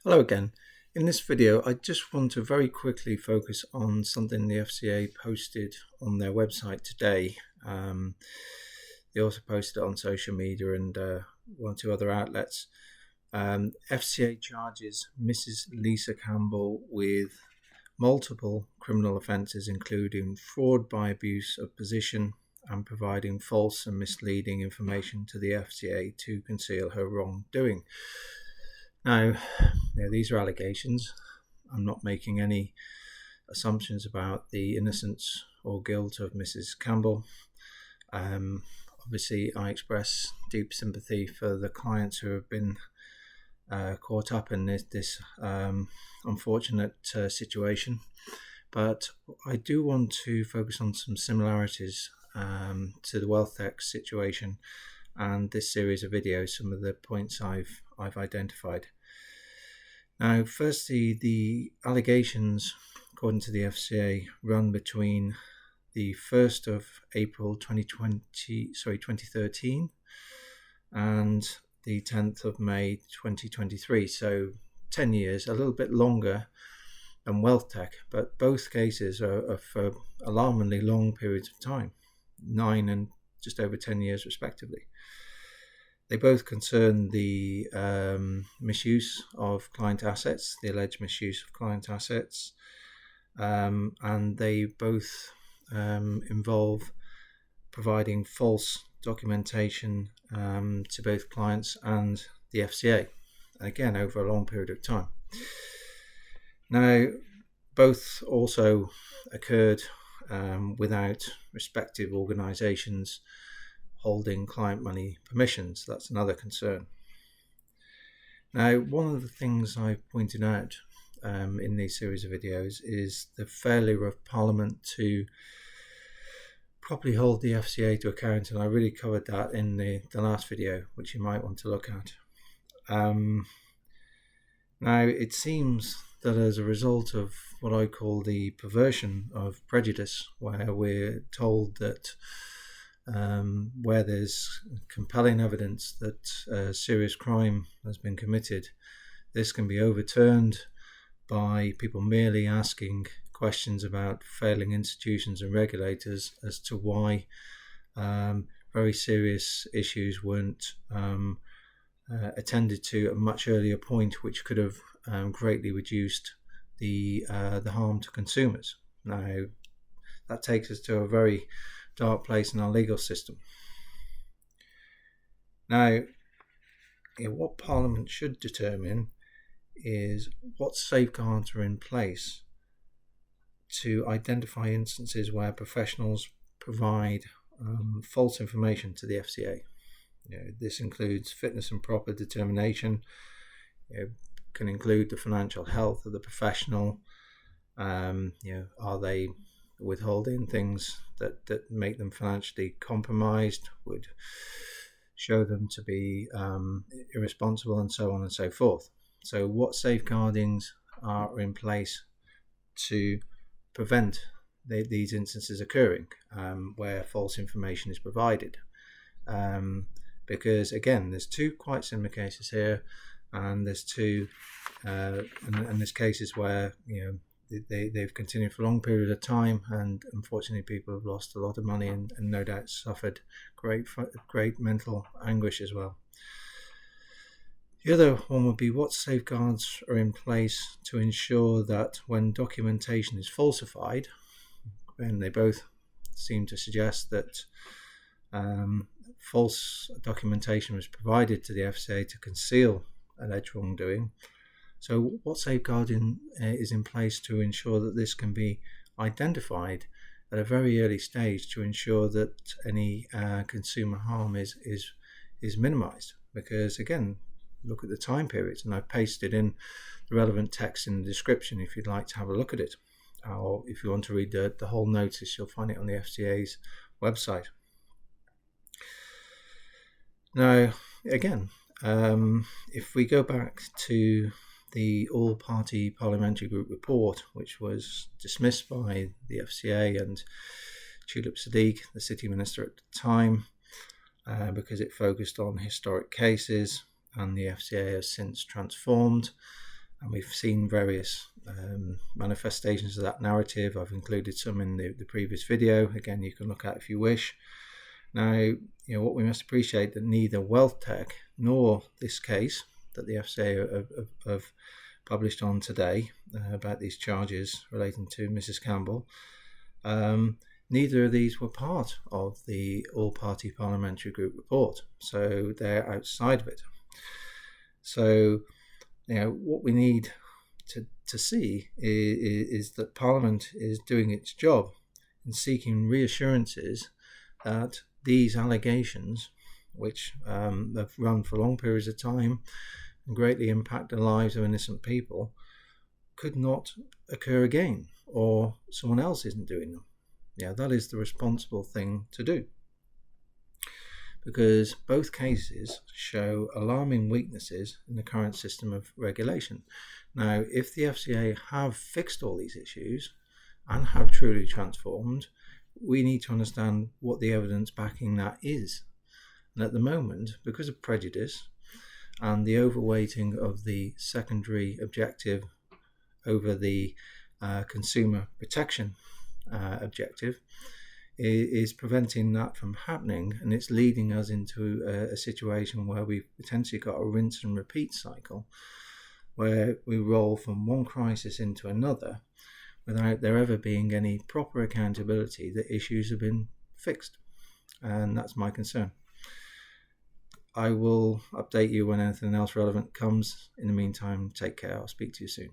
Hello again. In this video, I just want to very quickly focus on something the FCA posted on their website today. They also posted it on social media and one or two other outlets. FCA charges Mrs Lisa Campbell with multiple criminal offences, including fraud by abuse of position and providing false and misleading information to the FCA to conceal her wrongdoing. Now, these are allegations. I'm not making any assumptions about the innocence or guilt of Mrs Campbell. Obviously, I express deep sympathy for the clients who have been caught up in this unfortunate situation. But I do want to focus on some similarities to the WealthTech situation and this series of videos, some of the points I've identified. Now, firstly, the allegations, according to the FCA, run between the 1st of April 2013 and the 10th of May 2023, so 10 years, a little bit longer than WealthTech, but both cases are for alarmingly long periods of time, 9 and just over 10 years respectively. They both concern the misuse of client assets, the alleged misuse of client assets, and they both involve providing false documentation to both clients and the FCA, again over a long period of time. Now, both also occurred without respective organisations holding client money permissions. That's another concern. Now, one of the things I've pointed out in these series of videos is the failure of Parliament to properly hold the FCA to account, and I really covered that in the last video, which you might want to look at. Now, it seems that as a result of what I call the perversion of prejudice, where we're told that where there's compelling evidence that serious crime has been committed, this can be overturned by people merely asking questions about failing institutions and regulators as to why very serious issues weren't attended to at a much earlier point, which could have greatly reduced the harm to consumers. Now, that takes us to a very dark place in our legal system. Now, what Parliament should determine is what safeguards are in place to identify instances where professionals provide false information to the FCA. This includes fitness and proper determination. Can include the financial health of the professional. Are they withholding things that make them financially compromised, would show them to be irresponsible, and so on and so forth. So what safeguardings are in place to prevent these instances occurring where false information is provided? Because again, there's two quite similar cases here, and there's two and there's cases where they've continued for a long period of time, and unfortunately people have lost a lot of money and no doubt suffered great mental anguish as well. The other one would be what safeguards are in place to ensure that when documentation is falsified, and they both seem to suggest that false documentation was provided to the FCA to conceal alleged wrongdoing. So what safeguarding is in place to ensure that this can be identified at a very early stage to ensure that any consumer harm is minimized? Because again, look at the time periods, and I've pasted in the relevant text in the description if you'd like to have a look at it. Or if you want to read the whole notice, you'll find it on the FCA's website. Now, again, if we go back to the all-party parliamentary group report, which was dismissed by the FCA and Tulip Sadiq, the City Minister at the time, because it focused on historic cases, and the FCA has since transformed And we've seen various manifestations of that narrative. I've included some in the previous video. Again, you can look at if you wish. Now, what we must appreciate that neither wealth tech nor this case that the FCA have published on today about these charges relating to Mrs Campbell, neither of these were part of the all-party parliamentary group report, so they're outside of it. So, what we need to see is that Parliament is doing its job in seeking reassurances that these allegations, which have run for long periods of time and greatly impact the lives of innocent people, could not occur again, or someone else isn't doing them. That is the responsible thing to do, because both cases show alarming weaknesses in the current system of regulation. Now, if the FCA have fixed all these issues and have truly transformed, we need to understand what the evidence backing that is. And at the moment, because of prejudice and the overweighting of the secondary objective over the consumer protection objective, is preventing that from happening, and it's leading us into a situation where we've potentially got a rinse and repeat cycle where we roll from one crisis into another without there ever being any proper accountability that issues have been fixed. And that's my concern. I will update you when anything else relevant comes. In the meantime, take care. I'll speak to you soon.